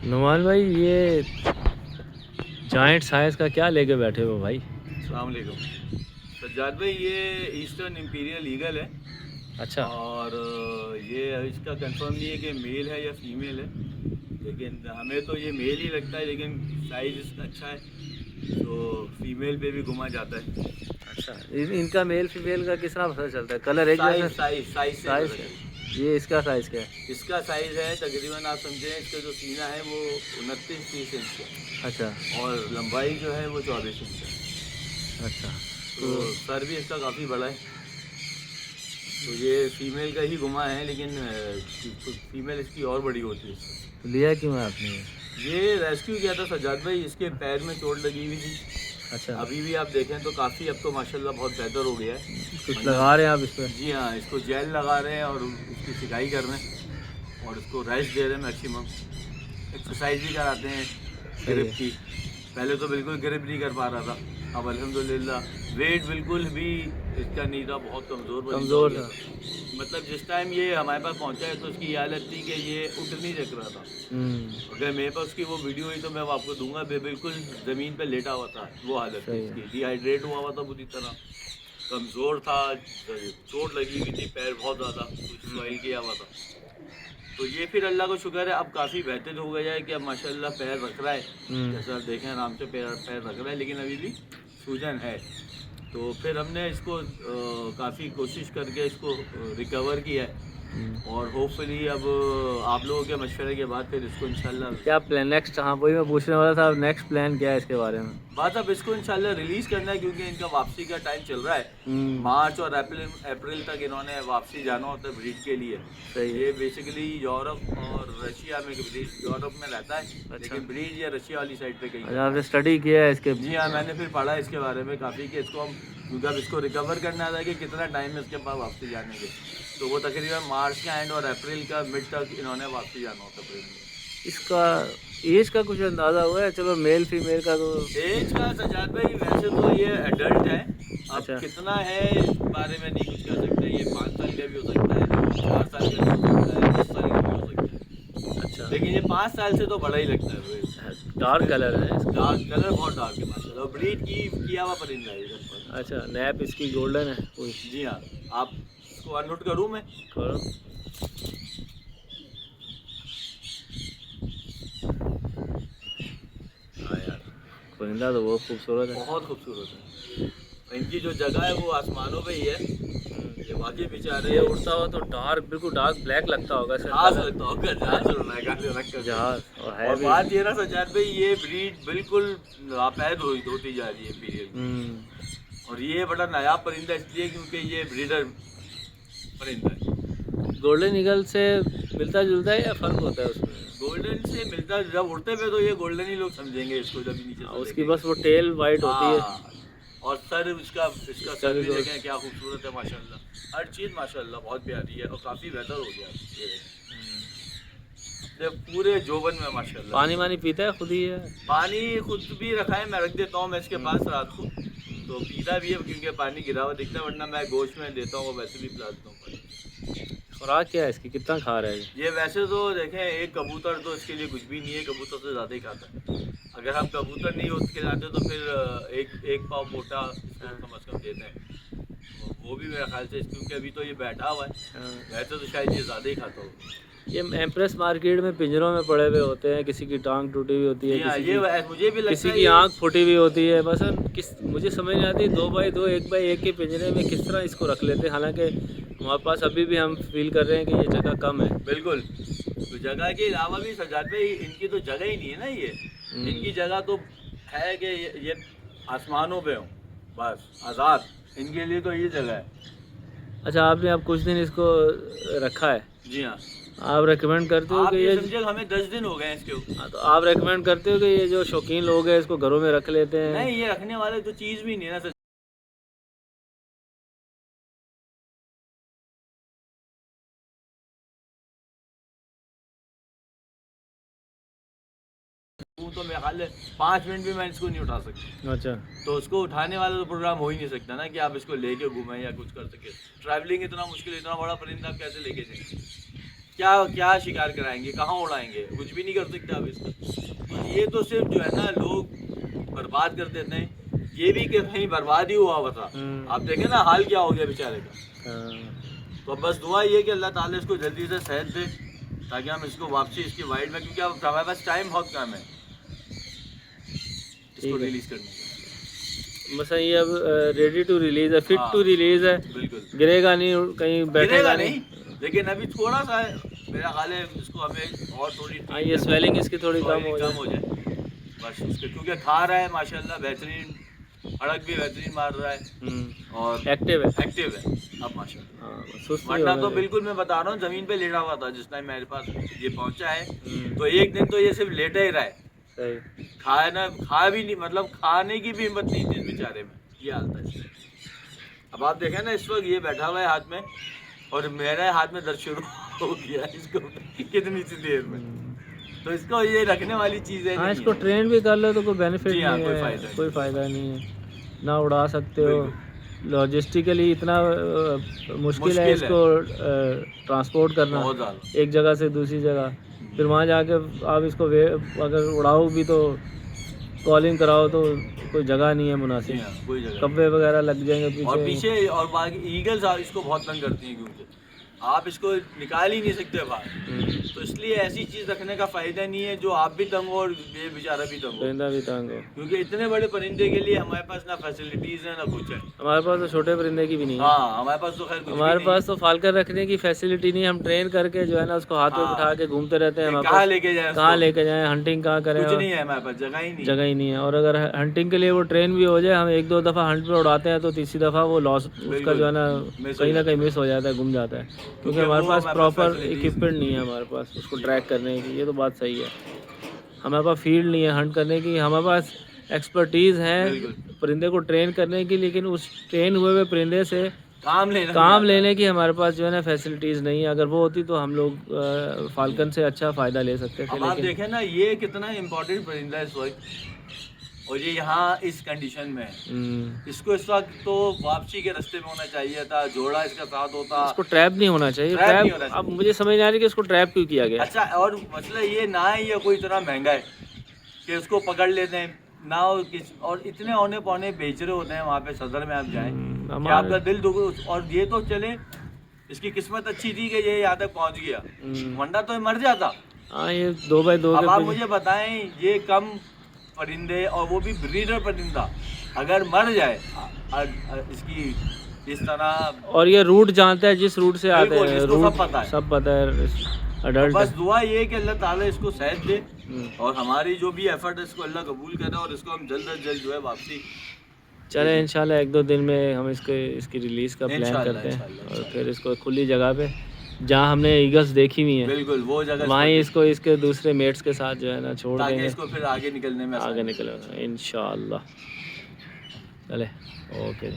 नुमान भाई, ये giant size का क्या लेके बैठे हो भाई? अस्सलाम वालेकुम सज्जाद भाई, ये ईस्टर्न इंपीरियल ईगल है। अच्छा। और ये इसका कंफर्म नहीं है कि मेल है या फीमेल है, लेकिन हमें तो ये मेल ही लगता है, लेकिन साइज़ इसका अच्छा है तो फीमेल पे भी घुमा जाता है। अच्छा, इनका मेल फीमेल का किस तरह पता चलता है? कलर एक जैसा? साइज से साइज पता है। चलता ये इसका साइज क्या है? है। इसका साइज़ है तकरीबन, आप समझें इसका जो सीना है वो 29-30 इंच का अच्छा। है और लंबाई जो है वो 24 इंच है। अच्छा। तो तो सर भी इसका काफ़ी बड़ा है। तो ये फीमेल का ही घुमा है, लेकिन फीमेल इसकी और बड़ी होती है इससे। लिया क्यों है आपने ये? ये रेस्क्यू किया था सज्जाद भाई, इसके पैर में चोट लगी हुई थी। अच्छा। अभी भी आप देखें तो काफ़ी, अब तो माशाल्लाह बहुत बेहतर हो गया है। कुछ वरना लगा रहे हैं आप इस पर? जी हाँ, इसको जेल लगा रहे हैं और इसकी सिकाई कर रहे हैं और इसको रेस्ट दे रहे हैं मैक्सिमम। एक्सरसाइज भी कराते हैं सही ग्रिप है। की। पहले तो बिल्कुल ग्रिप नहीं कर पा रहा था, अब अल्हम्दुलिल्लाह वेट बिल्कुल भी इसका नहीं था, बहुत कमज़ोर परिंदा हो कमज़ोर गया था। था। मतलब जिस टाइम ये हमारे पास पहुंचा है तो इसकी ये हालत थी कि ये उठ नहीं सक रहा था। अगर मेरे पास उसकी वो वीडियो हुई तो मैं वो आपको दूंगा, बिल्कुल ज़मीन पे लेटा हुआ था, वो हालत थी सही है। इसकी, डिहाइड्रेट हुआ हुआ था बुरी तरह, कमज़ोर था, चोट लगी हुई थी, पैर बहुत ज़्यादा सॉइल किया हुआ था। तो ये फिर अल्लाह को शुक्र है अब काफ़ी बेहतर हो गया है कि अब माशाल्लाह पैर रख रहा है। जैसा आप देखें आराम से पैर पैर रख रहा है, लेकिन अभी भी सूजन है। तो फिर हमने इसको काफ़ी कोशिश करके इसको रिकवर किया है और होपफुली अब आप लोगों के मशवरे के बाद फिर इसको इंशाल्लाह क्या प्लान नेक्स्ट? हाँ, वही मैं पूछने वाला था, नेक्स्ट प्लान क्या है इसके बारे में? बात, अब इसको इंशाल्लाह रिलीज़ करना है क्योंकि इनका वापसी का टाइम चल रहा है। हम्म। मार्च और अप्रैल अप्रैल तक इन्होंने वापसी जाना होता है ब्रीड के लिए। सही है। ये बेसिकली यूरोप और रशिया में ब्रीड, यूरोप में रहता है अच्छा। लेकिन ब्रीड ये रशिया वाली साइड पे कहीं अच्छा, करता आपने है। स्टडी किया है इसके? जी हाँ, मैंने फिर पढ़ा इसके बारे में काफ़ी कि इसको हम, क्योंकि अब इसको रिकवर करना था कि कितना टाइम है इसके पास वापसी जाने के, तो वो तकरीबन मार्च का एंड और अप्रैल का मिड तक इन्होंने वापसी जाना होता है। इसका एज का कुछ अंदाज़ा हुआ है? चलो, मेल फीमेल का तो। एज का सजाद भाई वैसे तो ये एडल्ट है, अब अच्छा। कितना है इस बारे में नहीं कुछ कह सकते। ये 5 साल का भी हो सकता है, 4 साल का भी हो सकता है, 10 साल का भी हो सकता है, अच्छा। लेकिन ये 5 साल से तो बड़ा ही लगता है भाई। डार्क इसमें कलर है इसका। डार्क कलर, बहुत डार्क है माशाल्लाह, ब्रीड की किया हुआ परिंदा है ये सब। अच्छा, नैप इसकी गोल्डन है पूरी? जी हाँ, आप इसको अनम्यूट करूँ मैं? करो। हाँ यार, परिंदा तो बहुत खूबसूरत है। बहुत खूबसूरत है। इनकी जो जगह है वो आसमानों पे ही है। ये वाकई बेचारे, ये उड़ता हुआ तो डार्क, बिल्कुल डार्क ब्लैक लगता होगा इसका जहाज कलर। लगता होगा, जहाज उड़ रहा है गाड़ी रख कर। जहाज, और है और भी। बात ये ना सज्जाद भाई, ये ब्रीड बिल्कुल नापैद होती जा रही है पीरियड की। और ये बड़ा नायाब परिंदा इसलिए क्योंकि ये ब्रीडर परिंदा है। गोल्डन ईगल से मिलता जुलता है या फर्क होता है उसमें? गोल्डन से मिलता, जब उड़ते पे तो ये गोल्डन ही लोग समझेंगे इसको, जब नीचे से उसकी देखेंगे। बस वो टेल वाइट होती है। हाँ, और सर इसका इसका सर भी भी तो। देखें क्या खूबसूरत है माशाल्लाह, हर चीज़ माशाल्लाह बहुत प्यारी है और काफ़ी बेहतर हो गया ये पूरे जोबन में माशाल्लाह। पानी वानी पीता है खुद ही है? पानी खुद भी रखा है, मैं रख देता हूँ मैं इसके पास रात को, तो पीता भी है क्योंकि पानी गिरा हुआ दिखता है, वरना मैं गोश्त में देता हूँ, वैसे भी पिला देता हूँ पानी। खुराक क्या है इसकी? कितना खा रहा है ये? ये वैसे तो देखें, एक कबूतर तो इसके लिए कुछ भी नहीं है, कबूतर से ज़्यादा ही खाता है। अगर हम कबूतर नहीं होते खिलाते तो फिर एक पाव मोटा इसको कम अज़ कम देते हैं, वो भी मेरे ख्याल से, क्योंकि अभी तो ये बैठा हुआ है, हाँ। वैसे तो शायद ये ज़्यादा ही खाता होगा। ये एम्प्रेस मार्केट में पिंजरों में पड़े हुए होते हैं, किसी की टांग टूटी हुई होती है, जी हाँ, किसी ये की मुझे भी लगता किसी है की ये। आंख फूटी हुई होती है। बस किस, मुझे समझ नहीं आती 2x2 1x1 के पिंजरे में किस तरह इसको रख लेते हैं, हालांकि हमारे पास अभी भी हम फील कर रहे हैं कि ये जगह कम है। बिल्कुल, तो जगह के अलावा भी सजाते पे इनकी तो जगह ही नहीं है ना ये। इनकी जगह तो है कि ये आसमानों पे हो, बस आज़ाद, इनके लिए तो ये जगह है। अच्छा, आपने अब कुछ दिन इसको रखा है? जी हाँ, आप रेकमेंड करते हो आप कि ये ये? समझे हमें 10 दिन हो गए हैं इसके ऊपर। हाँ, तो आप रेकमेंड करते हो कि ये जो शौकीन लोग हैं इसको घरों में रख लेते हैं? नहीं, ये रखने वाले तो चीज़ भी नहीं है ना। तो मेरा ख्याल है 5 मिनट भी मैं इसको नहीं उठा सकता। अच्छा। तो उसको उठाने वाला तो प्रोग्राम हो ही नहीं सकता ना कि आप इसको लेके घूमें या कुछ कर सके। ट्रैवलिंग इतना मुश्किल, इतना बड़ा परिंदा आप कैसे लेके जाएंगे। क्या क्या शिकार कराएंगे, कहाँ उड़ाएंगे, कुछ भी नहीं कर सकते आप इसका। और ये तो सिर्फ जो है ना लोग बर्बाद कर देते हैं, ये भी कि कहीं बर्बाद ही हुआ हुआ था। आप देखें ना हाल क्या हो गया बेचारे का। तो अब बस दुआ ये कि अल्लाह ताला इसको जल्दी से सेहत दे, ताकि हम इसको वापसी इसकी वाइल्ड में, क्योंकि अब हमारे पास टाइम बहुत कम है इसको रिलीज करने का। बस ये अब रेडी टू रिलीज है, फिट हाँ, टू रिलीज है, बिल्कुल गिरेगा नहीं, कहीं बैठेगा गिरेगा नहीं। लेकिन अभी थोड़ा सा है, मेरा ख्याल है इसको हमें और थोड़ी हाँ, ये स्वेलिंग इसकी थोड़ी कम हो जाए। बस उसके, क्योंकि खा रहा है माशाल्लाह बेहतरीन, अड़क भी बेहतरीन मार रहा है और एक्टिव है। अब माशाल्लाह। हाँ, सुस्त नहीं वरना होना तो चाहिए। बिल्कुल मैं बता रहा हूँ जमीन पे लेटा हुआ था जिस टाइम मेरे पास ये पहुंचा है। तो एक दिन तो ये सिर्फ लेटा ही रहा है, सही। खा भी नहीं, मतलब खाने की भी हिम्मत नहीं थी इस बेचारे में, ये हाल था इसका। अब आप देखें ना इस वक्त ये बैठा हुआ है हाथ में, और मेरे हाथ में दर्द शुरू हो गया है इसको कितनी सी देर में। तो इसको ये रखने वाली चीज़ है। हाँ, इसको ट्रेन भी कर लो तो कोई बेनिफिट जी हाँ, नहीं कोई है, फ़ायदा कोई फ़ायदा नहीं है, ना उड़ा सकते हो, लॉजिस्टिकली इतना मुश्किल है इसको ट्रांसपोर्ट करना बहुत ज़्यादा। एक जगह से दूसरी जगह। फिर वहाँ जाके आप इसको अगर उड़ाओ भी तो कॉलिंग कराओ तो कोई जगह नहीं है जी मुनासिब, हाँ, कोई जगह कब्बे वगैरह लग जाएंगे और पीछे। पीछे, और बाकी ईगल्स इसको बहुत तंग करती हैं, क्योंकि आप इसको निकाल ही नहीं सकते बाहर। तो इसलिए ऐसी चीज़ रखने का फ़ायदा नहीं है जो आप भी तंग हो और ये बेचारा भी तंग हो, परिंदा भी तंग हो। क्योंकि इतने बड़े परिंदे के लिए हमारे पास ना फैसिलिटीज़ है ना कुछ है। हमारे पास तो छोटे परिंदे की भी नहीं है। हाँ, हमारे पास तो खैर कुछ हमारे भी पास तो फाल्कन रखने की फैसिलिटी नहीं है, हम ट्रेन करके जो है ना उसको हाथ में हाँ। बिठा के घूमते रहते हैं। नहीं, हमारे कहाँ पास लेके जाए, कहाँ लेके जाएं, हंटिंग कहाँ करें, कुछ नहीं है हमारे पास, जगह ही नहीं। जगह ही नहीं है। और अगर हंटिंग के लिए वो ट्रेन भी हो जाए, हम एक दो दफ़ा हंट पे उड़ाते हैं तो तीसरी दफ़ा वो लॉस उसका जो है ना कहीं ना कहीं मिस हो जाता है, गुम जाता है, क्योंकि हमारे पास प्रॉपर इक्विपमेंट नहीं है हमारे पास उसको ट्रैक करने की। ये तो बात सही है, हमारे पास फील्ड नहीं है हंट करने की, हमारे पास एक्सपर्टीज़ है परिंदे को ट्रेन करने की, लेकिन उस ट्रेन हुए परिंदे से काम लेने की हमारे पास जो है ना फैसिलिटीज़ नहीं है। अगर वो होती तो हम लोग फाल्कन से अच्छा फ़ायदा ले सकते थे। अब आप देखें ना ये कितना इम्पोर्टेंट परिंदा है इस वक्त, और ये यहाँ इस कंडीशन में है। इसको इस वक्त तो वापसी के रास्ते में होना चाहिए था, जोड़ा इसका साथ होता। इसको ट्रैप नहीं होना चाहिए। ट्रैप अब मुझे समझ नहीं आ रही कि इसको ट्रैप क्यों किया गया। अच्छा, और मसला ये ना है ये कोई इतना महंगा है कि उसको पकड़ लेते हैं ना, और इतने औने पौने बेच रहे होते हैं वहाँ पे सदर में आप जाएं कि आपका दिल दुख। और ये तो चले इसकी किस्मत अच्छी थी कि ये यहाँ तक पहुँच गया, वरना तो ये मर जाता। हाँ, ये 2x2 अब आप मुझे बताएं ये कम परिंदे और वो भी ब्रीडर परिंदा अगर मर जाए इसकी इस तरह, और ये रूट जानता है, जिस रूट से आते हैं रूट सब पता है अडल्ट। बस दुआ ये कि अल्लाह ताला इसको सेहत दे, और हमारी जो भी एफर्ट है इसको अल्लाह कबूल करे, और इसको हम जल्द अज जल्द जो है वापसी चले इंशाल्लाह 1-2 दिन में हम इसकी रिलीज़ का प्लान करते हैं, और फिर इसको खुली जगह पे जहाँ हमने ईगल्स देखी हुई हैं बिल्कुल वो जगह वहाँ इसको इसके दूसरे मेट्स के साथ जो है ना छोड़ देंगे, इसको फिर आगे निकलने में आगे निकलेगा इंशाल्लाह। चले, ओके।